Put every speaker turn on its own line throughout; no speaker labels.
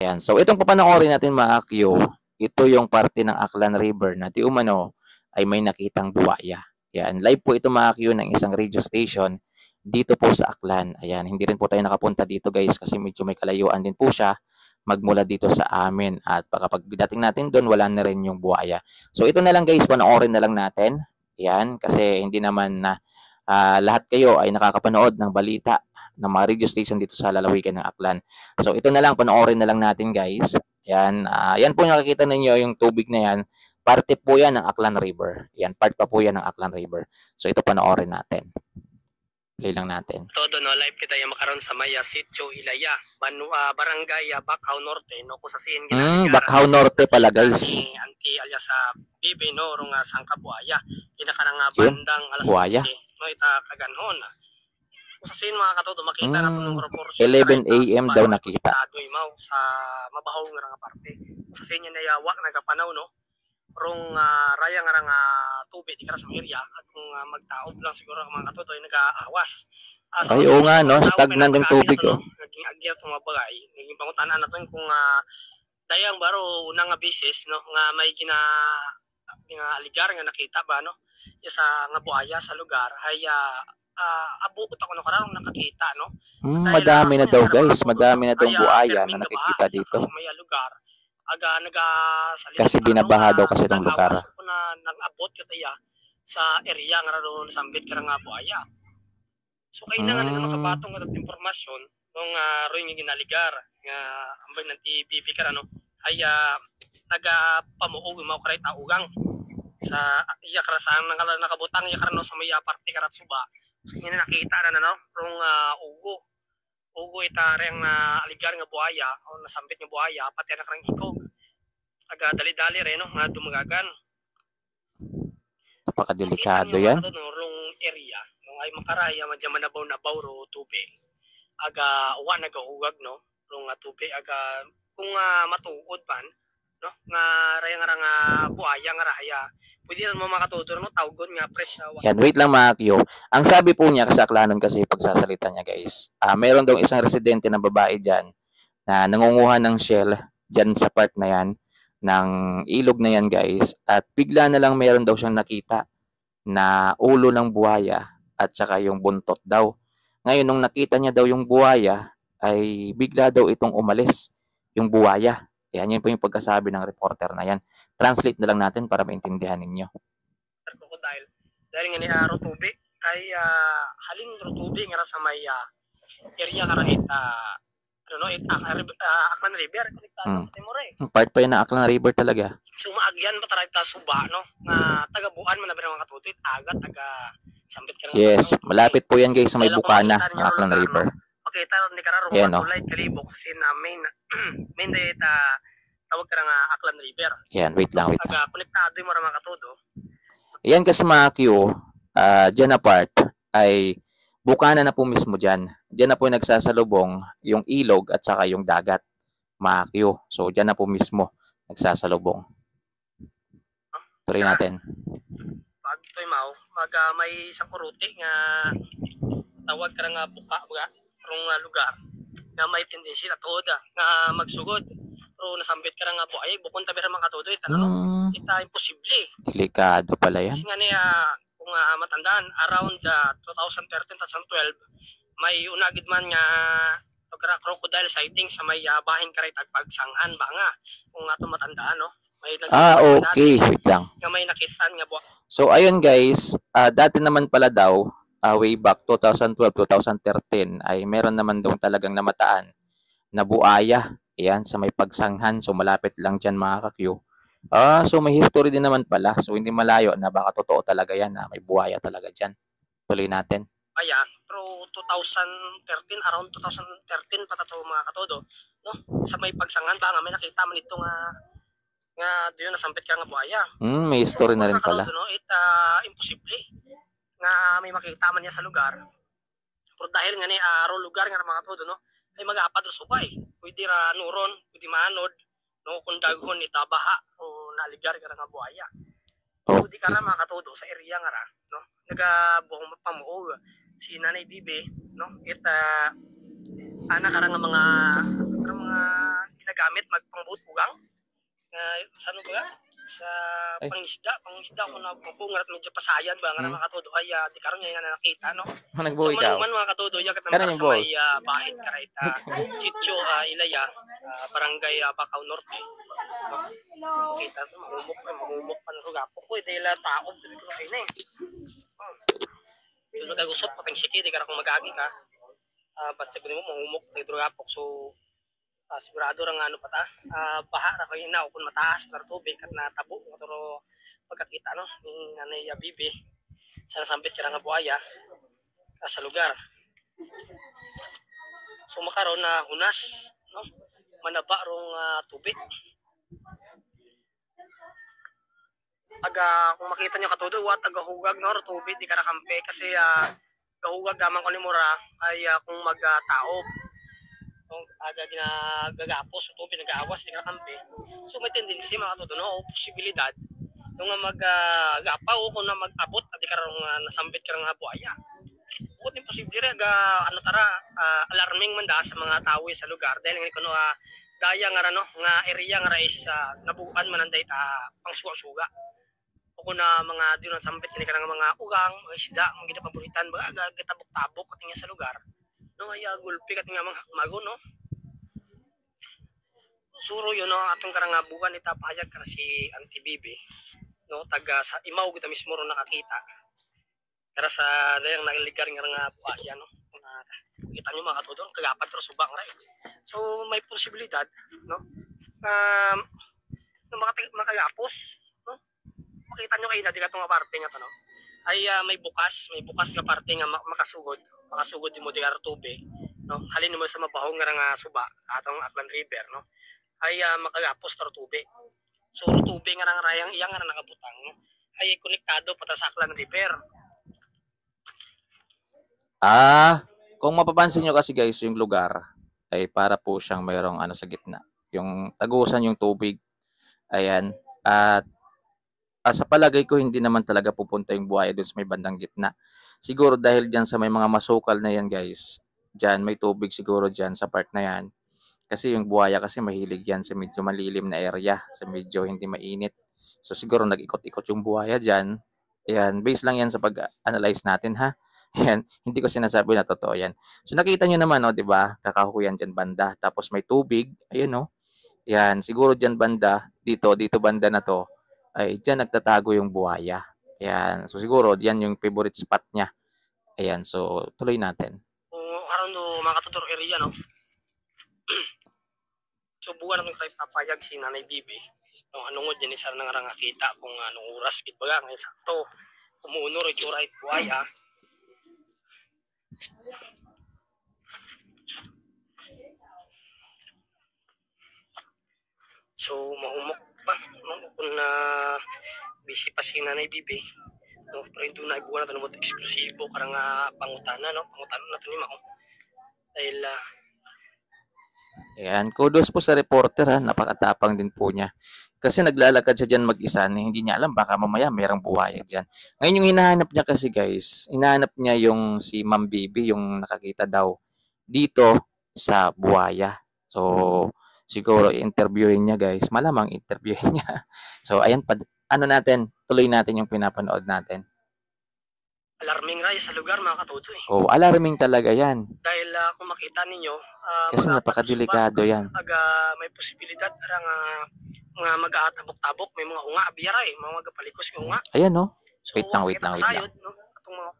Ayan. So itong papanoorin natin mga Q, ito yung parte ng Aklan River na di umano ay may nakitang buwaya. Yan. Live po ito mga Q ng isang radio station dito po sa Aklan. Ayan. Hindi rin po tayo nakapunta dito guys kasi medyo may kalayuan din po siya magmula dito sa amin. At baka pag dating natin doon, wala na rin yung buwaya. So ito na lang guys, panoorin na lang natin. Yan. Kasi hindi naman na lahat kayo ay nakakapanood ng balita ng mga radio station dito sa lalawigan ng Aklan. So ito na lang, panoorin na lang natin guys. Yan, yan po nakikita ninyo yung tubig na yan. Parte po yan ng Aklan River. Yan, part pa po yan ng Aklan River. So ito panoorin natin. Play lang natin.
Todo no, live kita yung makaroon sa Maya Sitio Ilaya, Barangay Bacau Norte no, kung sa siin
Bacau Norte pala guys.
Anti alias sa Bibi no, rong Sangkabuaya. Kinakarang bandang alas 11 no, ita kaganhon. Kung sa siin mga katodo makita na tunong proportion
11 AM daw nakita.
Imaw sa mabahaw nga parte. Kung sa siin na yawak nagapanaw no. Rong raya nga nga tubig di kara sa area at kung magtaob lang siguro ang mga katodo ay nag-aawas.
Ay oo nga no, stagnant ng tubig oh.
Naging agyat ng mga bagay, naging pangutanan natin kung dayang baro unang nga bisis no nga may aligar nga nakita ba no sa nga buaya sa lugar ay abot ako no karang nakakita no.
Madami na daw guys, madami na daw buaya na nakikita dito.
Sa may lugar aga
kasi binabaha daw kasi itong lugar.
Na nag-abot yun tayo sa area nga ron sambit ka nga buaya. So kayo na nga nila makabatong at informasyon nung rin yung ginaligar nga ambay ng TVP ka no ay nagapamuog yung mga karay taugang sa iya karasaan ng nakabutang iya karano sa may parte karat suba. So kanya nakita na no rong ugo itare ang aligar nga buhaya o nasambit nga buhaya pati na karang ikog aga dali-dali rin no nga dumagagan.
Napakadelikado yan
rong area no ay makaraya madya manabaw ro tubig aga uwa nagahugag no rong tubig aga kung matuod man no nga raya nga buhaya nga raya pwede na mo makatutor no tawgon nga fresh
yan, wait lang mga Kyo. Ang sabi po niya sa Aklanon kasi pagsasalita niya guys, meron daw isang residente na babae dyan na nangunguha ng shell dyan sa part na yan ng ilog na yan guys at bigla na lang meron daw siyang nakita na ulo ng buhaya at saka yung buntot daw. Ngayon nung nakita niya daw yung buhaya ay bigla daw itong umalis yung buhaya. Yan, yun po yung pagkasabi ng reporter na yan. Translate na lang natin para maintindihan ninyo.
Crocodile. Dahil nga ni Rotubi, ay halin Rotubi nga sa may area karait, Aklan River.
Part pa yun na Aklan River talaga.
So maagyan ba taray ta suba, no? Nga tagabuan man na mga katutoy, taga sambit ka
yes, malapit po yan guys sa may Bukana, ng Aklan River.
Pakita ni kararo tulay kalibok sin main data tawag ka nga Aklan River.
Yan, wait lang.
Konektado mo ra mga katudo.
Yan kasi mga Q, dyan na part ay Bukana na po mismo dyan. Dyan na po nagsasalubong yung ilog at saka yung dagat, mga Q. So dyan na po mismo nagsasalubong. Tuloy natin.
Pag ito'y may isang kuruti nga tawag ka nga buka rong lugar nga may tendency na tuod nga magsugod pero nasambit ka nga po ay bukon tabi ra mga katudo ita imposible
delikado pala yan
kasi nga niya kung matandaan around 2013-2012 may unagid man nga crocodile sighting sa may bahin karay tagpagsanghan ba nga kung ato matandaan no may
okay wait lang
nga may nakitaan nga buwan.
So ayun guys, dati naman pala daw way back 2012-2013 ay meron naman daw talagang namataan na buaya. Ayan, sa may pagsanghan. So malapit lang dyan mga kakyo. So may history din naman pala. So hindi malayo na baka totoo talaga yan na may buaya talaga dyan. Tuloy natin.
Ayan, pero 2013, around 2013 pa to mga katodo. No? Sa may pagsanghan ba nga may nakita man ito nga doon nasampit ka nga buaya.
May history na rin pala.
No? Imposible nga may makita man niya sa lugar. Pero dahil nga ni lugar nga mga katodo no, ay mag-aapad ro subay. Pwede ra nuron, pwede manod, no kung daghon itabaha o naligar ka nga buaya. So di ka ra mga katodo sa area nga ra, no. Nagabuong pamuog si Nanay Bibi, no. Ita anak ka ra nga mga ginagamit magpangbutugang. Sa ano ba? Sa
Ay.
pangisda ko na bungat medyo pasayan ba nga mga katodo ay di karon nga nakita no. So
Nagbuo ikaw.
manuman mga katodo ya
Karon
katang
yung
sa
buo.
may bahin karayta sitio Ilaya, barangay Bacau Norte. Kita sa mamumok pa ng gapo ko dahil taob dili ko kay na eh. Tulog ka gusot patang siki di ka kung magagi ka. Ba't sabi mo mamumok tayo gapok so sigurado ra nga ano pata baha ra kay na kung mataas pero tubig at natabo pero pagkakita no ni Nanay Bibi sa nasambit kira nga buaya sa lugar. So makaron na hunas no manaba rong tubig. Kung makita niyo katudo wa tagahugag no tubig di ka nakampe kasi kahugag gamang ko ni mura ay kung magtaob kung aga ginagagapos o tubig nag-aawas di ka nakampe so may tendency mga katudo no o posibilidad nung magapaw kung na mag-abot at di ka rong nasambit ka nga buaya bukod din posible rin ano tara alarming man da sa mga tao sa lugar dahil nga kuno daya nga no nga area nga is nabukan man anday pangsuga-suga o kung na mga di na sambit kini kanang mga ugang mga isda mga ginapabuhitan ba gatabok-tabok kating sa lugar no ay gulpi kating mga hakmago no suro yun no atong karang bukan ita pahayag kara si Auntie Bibi no taga sa Imaw kita mismo ro nakakita kara sa dayang nagaligar nga buhaya no kita nyo mga katudon kagapat pero subang ra so may posibilidad no makagapos no makita nyo kayo na di katong parte nga to no ay may bukas nga parte nga makasugod di mo di tubig no halin mo sa mabahong nga suba sa atong Aklan River no ay makagapos tar tubig so tubig nga rayang iyang nga nakabutang no ay konektado pata sa Aklan River.
Kung mapapansin nyo kasi guys, yung lugar ay para po siyang mayroong ano sa gitna. Yung tagusan yung tubig. Ayan. At sa palagay ko, hindi naman talaga pupunta yung buhaya dun sa may bandang gitna. Siguro dahil dyan sa may mga masukal na yan guys, dyan may tubig siguro dyan sa part na yan. Kasi yung buhaya kasi mahilig yan sa medyo malilim na area, sa medyo hindi mainit. So siguro nag-ikot-ikot yung buhaya dyan. Ayan, base lang yan sa pag-analyze natin ha. Ayan, hindi ko sinasabi na totoo yan. So nakita nyo naman, no, di ba? Kakahuyan dyan banda. Tapos may tubig. Ayun, no. Yan, siguro dyan banda, dito banda na to, ay dyan nagtatago yung buhaya. Ayan, so siguro yan yung favorite spot niya. Ayan, so tuloy natin.
Around mga katuturo area, no? So buwan ng try papayag si Nanay Bibi. No, anong din isa nang nakita kung anong oras gid baga ngayon sakto. Umuunor itsura ay buhaya. So mahumok pa no kung busy pa si Nanay Bibi. No, pero doon na ibuwan natin mo eksklusibo karang pangutana no. Pangutana na to ni Mao. Dahil
Ayan, kudos po sa reporter ha, napakatapang din po niya. Kasi naglalakad siya dyan mag-isa, hindi niya alam baka mamaya mayroong buhaya dyan. Ngayon yung hinahanap niya kasi guys, hinahanap niya yung si Ma'am Bibi, yung nakakita daw dito sa buhaya. So, siguro interviewin niya guys, malamang interviewin niya. So, ayan, ano natin, tuloy natin yung pinapanood natin.
Alarming ray sa lugar mga katuto eh.
Oh, alarming talaga yan.
Dahil kung makita ninyo,
kasi napakadelikado yan.
May posibilidad parang mga mag-aatabok-tabok, may mga unga, abiyara eh, mga magapalikos yung unga.
Ayan no.
So,
wait lang.
No?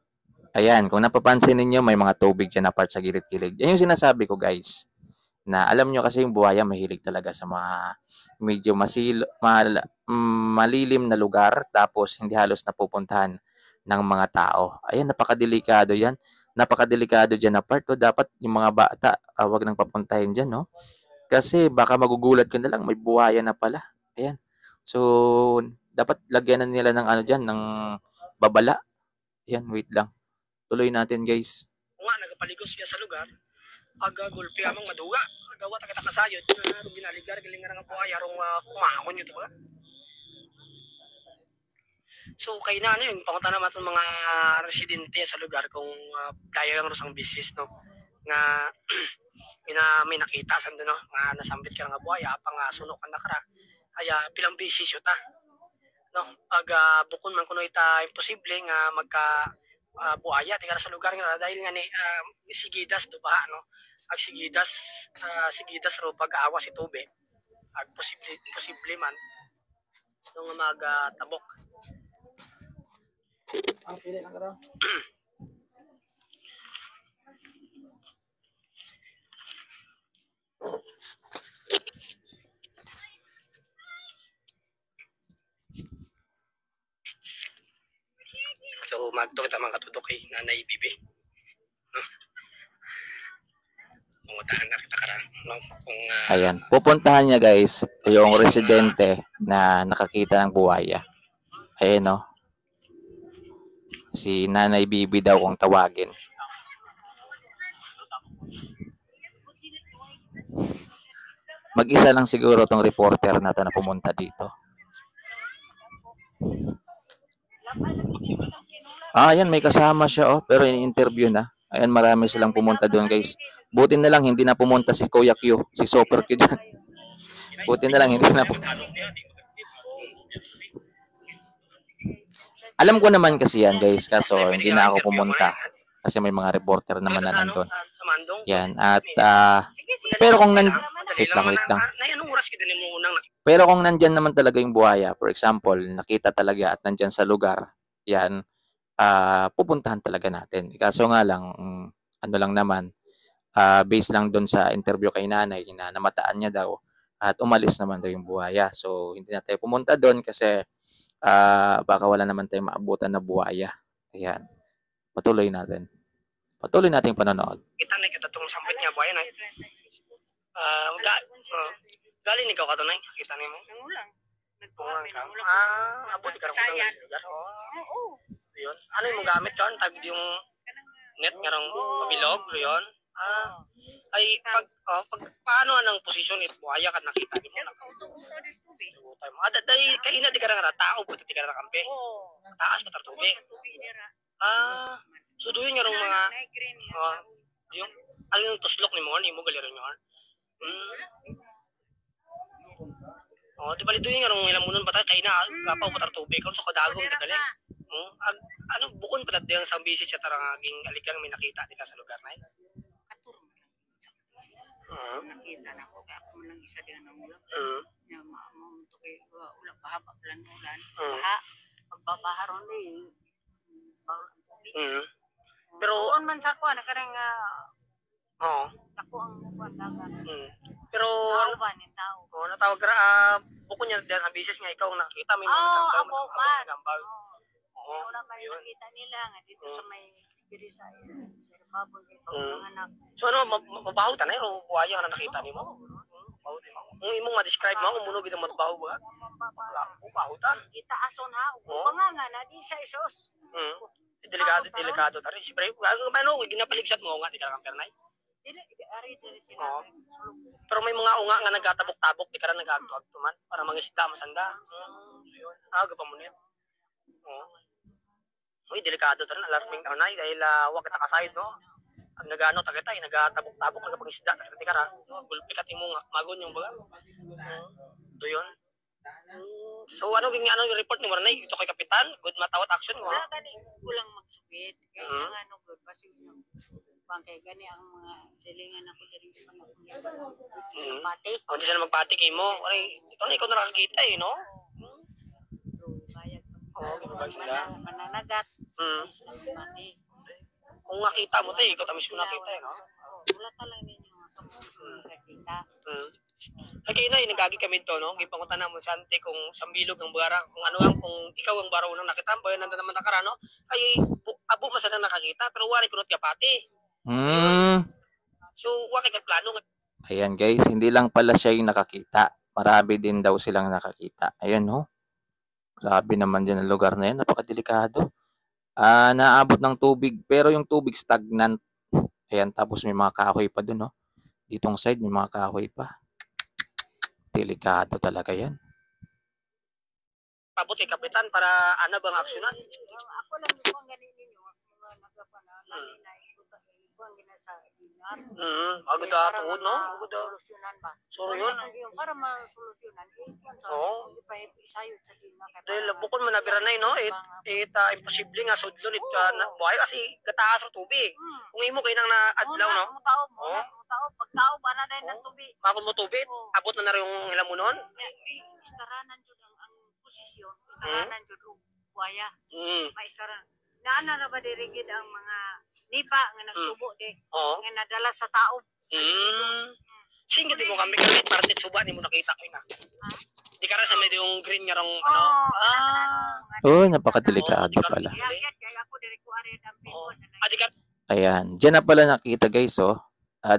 Ayan, kung napapansin ninyo, may mga tubig dyan na part sa gilid-gilid. Yan yung sinasabi ko guys. Na alam nyo kasi yung buhaya mahilig talaga sa mga medyo malilim na lugar tapos hindi halos napupuntahan ng mga tao. Ayan, napakadelikado yan. Napakadelikado dyan na part. Dapat yung mga bata, wag nang papuntahin dyan, no? Kasi baka magugulat ka na lang, may buhaya na pala. Ayan. So, dapat lagyan na nila ng ano dyan, ng babala. Ayan, wait lang. Tuloy natin, guys.
Nga, nagapaligos siya sa lugar. Gulpi amang maduga. Gawa ta kita kasayod. Ginaligar, galing nga nga buhaya. Arong kumakon yun, diba? So kay na ano yun, pangunta naman itong mga residente sa lugar kung tayo yung rusang business, no? nga may nakita sa no nga nasambit ka nga buhaya pang sunok ang nakara ay pilang bisis ta no aga bukon man kuno ita imposible nga magka buhaya tigara sa lugar nga dahil nga ni sigidas do ba no ag sigidas ro pag-aawa si tubig ag posible man no nga magtabok ang pili lang karo. So magto kita mga katudok kay Nanay Bibi. No? Pungutaan na kita kara no kung
Ayan, pupuntahan niya guys yung residente na nakakita ng buhaya. Ayan no. Si Nanay Bibi daw kung tawagin. Mag-isa lang siguro tong reporter na to na pumunta dito. Ayan, may kasama siya oh, pero in-interview na. Ayan, marami silang pumunta doon guys. Buti na lang hindi na pumunta si Kuya Q, si Super Q dyan. Buti na lang hindi na pumunta. Alam ko naman kasi yan guys, kaso hindi na ako pumunta. Kasi may mga reporter naman na nandun. Yan, at pero kung wait lang. Pero kung nandyan naman talaga yung buhaya, for example, nakita talaga at nandyan sa lugar, yan, pupuntahan talaga natin. Kaso nga lang, ano lang naman, based lang doon sa interview kay nanay, na namataan niya daw, at umalis naman daw yung buhaya. So, hindi na tayo pumunta doon kasi baka wala naman tayo maabutan na buhaya. Ayan. Patuloy natin panonood.
Kita na kita tong sambit nga buhaya na. Galing ikaw ka to nay, kita nimo. Nangulang. Nagpulang ka. Abot ka sa lugar. Oo. Yun. Ano yung gamit yon? Tag yung net nga rong pabilog, yon. Ay pag paano anang posisyon it buhaya ka nakita nimo na. Tayo mo. Dai kay ina di ka ra tao buti di ka ra kampe. Taas pa tubig. So doon nga rong mga yung ang tuslok nimo gali ron yon. Di bali doon nga rong ilang munon patay kay na kapaw patar tubig kon sa kadagom dali. Ano bukon pa dadayang sa bisis siya tarang aging aligang may nakita dila sa lugar na
nakita na ko ako lang isa din ng ulam na mamunto kay ulam bahaba plan ulan baha pagbabaha ron
pero
on man sa ko na karang ako ang dagat
pero
ano ba ni tao
natawag ra bukon niya diyan sa bisis nga ikaw nakita may mga gambaw
wala man nakita nila nga dito sa may diri sa baboy anak.
So ano mabaho ta na ro buhaya na nakita nimo? Baho di mo. Kung imong ma-describe mo kung muno gid mabaho ba? Baho ta.
Itaason ha. Panganga na di sa isos.
Delikado ta rin. Siyempre, ano ginapaligsat mo nga di ka kamper nay.
Dili sila.
Pero may mga unga nga nagatabok-tabok di ka ra nagagtuag tuman para mangisda masanda. Yun. Aga pa mo niya. Uy, delikado ta rin, alarming na dahil wag kita kasayod, no? Ang nagano ta kita, nagatabok-tabok, nagapangisda, kita kara, gulpi ka timong magon yung baga. Do yun. So, ano yung report ni Maranay? Ito kay Kapitan, good matawat action mo, no?
Gani, kulang magsugit. Kaya ano, good pasig yung bangkay gani ang mga silingan ako diri sa mga pati.
Hindi sila magpati kay mo. Ikaw na ikaw nakakita no?
Mananagat.
Kung nakita mo tayo, ikaw tamis mo nakita no?
Wala talaga ninyo nakita.
Ay kayo na, nagagi kami ito, no? Gipangutan na mo sa ante kung sambilog ang bara, kung ano ang, kung ikaw ang baraw nang nakita, bayo nanda naman nakara, no? Ay, abo masana nakakita, pero wari kunot kapati. So, wari ka plano.
Ayan guys, hindi lang pala siya yung nakakita. Marami din daw silang nakakita. Ayan no? Grabe naman dyan ang lugar na yan. Napakadelikado. Naabot ng tubig, pero yung tubig stagnant. Ayan, tapos may mga kahoy pa dun, no? Ditong side, may mga kahoy pa. Delikado talaga yan.
Pabot kay Kapitan para ano bang aksyonan?
Ako lang yung ganin ninyo. Nagapa na, ang ginasa dinar.
Agad tuod, no? Agad.
Solusyonan ba?
So, yun.
Para masolusyonan, hindi pa isayod sa dinar.
Dahil bukod man nabira na no, imposible nga sudlon buhay kasi gataas ro tubig. Kung imo kay nang naadlaw no.
Pagtao ba na din ng tubig.
Makon mo tubig, abot na yung hilamunon.
Istaranan jud ang posisyon, istaranan jud og buhaya. Maistaran. Naana na ba dirigid ang mga nipa nga nagtubo di nga nadala sa tao. Singit mo kami kahit partit suba ni mo nakita ko na. Di ka sa medyo yung green nga rong
napakadelikado pala.
Di ka.
Ayan, diyan na pala nakita guys, oh.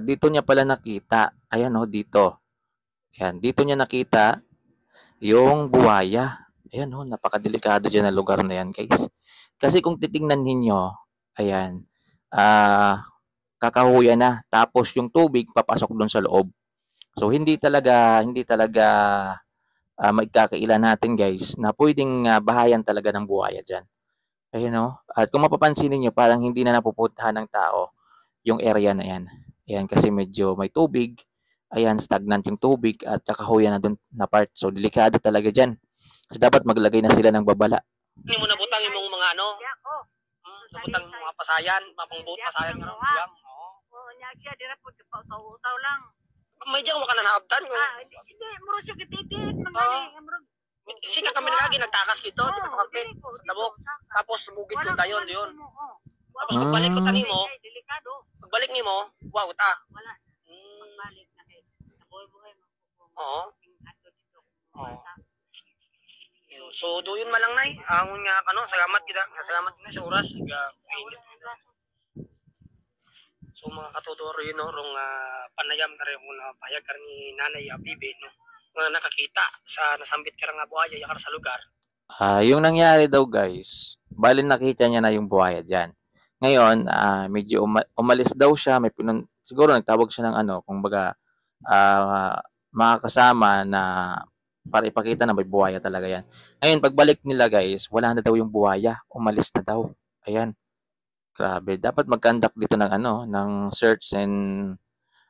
Dito niya pala nakita. Ayan, oh, dito. Ayan, dito niya nakita yung buhaya. Ayan, oh, napakadelikado diyan na lugar na yan, guys. Kasi kung titingnan ninyo, ayan, kakahuyan na. Tapos yung tubig papasok doon sa loob. So hindi talaga magkakaila natin guys na pwedeng bahayan talaga ng buhaya diyan. Ayun oh. At kung mapapansin niyo parang hindi na napupuntahan ng tao yung area na yan. Ayan kasi medyo may tubig. Ayan, stagnant yung tubig at kakahuyan na doon na part. So delikado talaga diyan. Kasi dapat maglagay na sila ng babala.
Hindi mo nabutang yung mga nabutang mga pasayan, mapangbuot pasayan nga lang.
Oo, niya siya dira pud utaw lang.
May diyan wala na naabdan ko.
Hindi, muro siya kititit mangali,
sina kami lagi nagtakas dito, dito sa kape, sa tabok. Tapos sumugid ko tayo yun. Tapos pagbalik ko tani mo, pagbalik nimo, wow ta.
Wala. Pagbalik na kay buhay mo.
Oo. So doon malang nay, ang nga salamat kita, salamat na sa oras so mga katudoro yun no, rong panayam ka rin kung napahayag ka ni Nanay Bibi no, nga nakakita sa nasambit ka nga buhaya yakar sa lugar.
Yung nangyari daw guys, bali nakita niya na yung buhaya dyan. Ngayon, medyo umalis daw siya, siguro nagtawag siya ng kumbaga mga kasama na para ipakita na may buhaya talaga yan. Ngayon, pagbalik nila guys, wala na daw yung buhaya, umalis na daw. Ayan. Grabe, dapat mag-conduct dito ng search and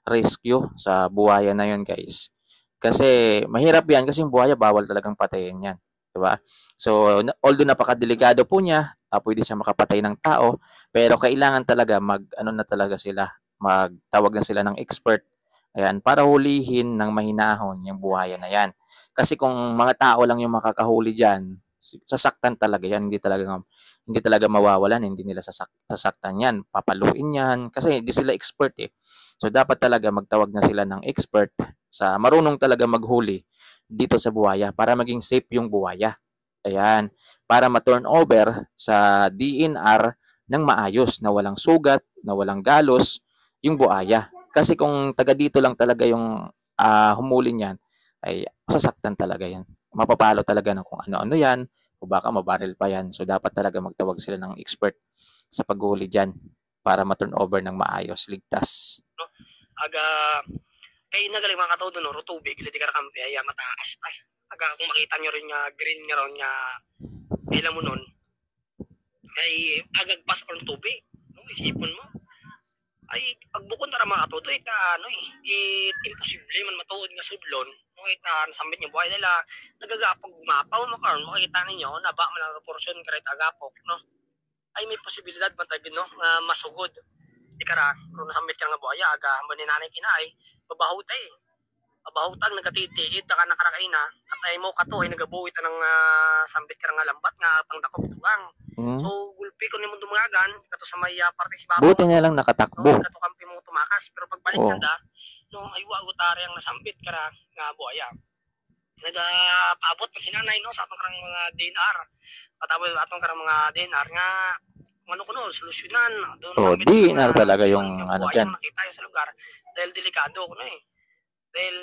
rescue sa buhaya na yun, guys. Kasi mahirap yan kasi yung buhaya bawal talagang patayin yan, 'di ba? So, although napakadelikado po niya, pwede siya makapatay ng tao, pero kailangan talaga magtawag na sila ng expert. Ayan, para hulihin ng mahinahon yung buhaya na yan. Kasi kung mga tao lang yung makakahuli diyan, sasaktan talaga yan, hindi talaga mawawalan, hindi nila sasaktan yan, papaluin yan kasi hindi sila expert So dapat talaga magtawag na sila ng expert sa marunong talaga maghuli dito sa buhaya para maging safe yung buhaya. Ayan, para ma-turn over sa DNR ng maayos na walang sugat, na walang galos yung buhaya. Kasi kung taga dito lang talaga yung humuli niyan, ay masasaktan talaga yan. Mapapalo talaga ng kung ano-ano yan o baka mabaril pa yan. So, dapat talaga magtawag sila ng expert sa paghuli dyan para ma-turn over ng maayos, ligtas.
Kaya nagaling mga katodo, no, tubig, hindi ka rakampi, ay mataas tayo. Kung makita nyo rin nga, green nga ron nga, ilan mo nun, ay agagpas ko ng tubig. No, isipon mo. Ay, pagbukod na rin mga katodo, imposible man matuod nga sudlon. Nasambit niyo buhay nila, nagagapag gumapaw mo karon makikita ninyo naba man ang proportion kahit agapok no, ay may posibilidad man tayo no masugod di kara kung nasambit ka nga buhaya aga hamba ni nanay kinaay babahutag nagatitiit ka nakarakaina katay mo kato ay nagabuhit ng sambit ka nga lambat nga pangdakop tugang. So gulpi ko nimo dumangagan kato sa may partisipasyon
buti na lang nakatakbo
kato kampi mo tumakas pero pagbalik nanda no ay wagutari ang nasambit kara nga buhaya nagapaabot pa si nanay no sa atong karang mga DNR patapos atong karang mga DNR nga solusyonan doon sa
DNR talaga yung dyan
makita yung sa lugar dahil delikado dahil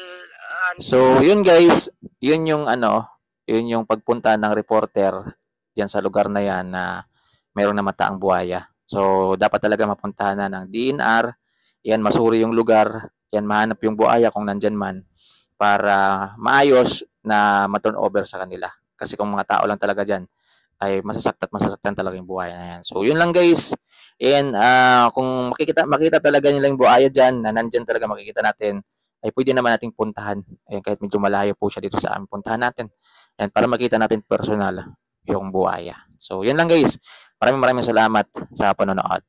so yun guys yun yung pagpunta ng reporter dyan sa lugar na yan na mayroong namataang buhaya. So dapat talaga mapuntahan na ng DNR yan, masuri yung lugar yan, mahanap yung buhaya kung nandyan man para maayos na ma-turn over sa kanila. Kasi kung mga tao lang talaga dyan, ay masasaktan talaga yung buhaya na yan. So, yun lang guys. And kung makita talaga nila yung buhaya dyan, na nandyan talaga makikita natin, ay pwede naman nating puntahan. Ayan, kahit medyo malayo po siya dito sa amin, puntahan natin. Ayan, para makita natin personal yung buhaya. So, yun lang guys. Maraming salamat sa panonood.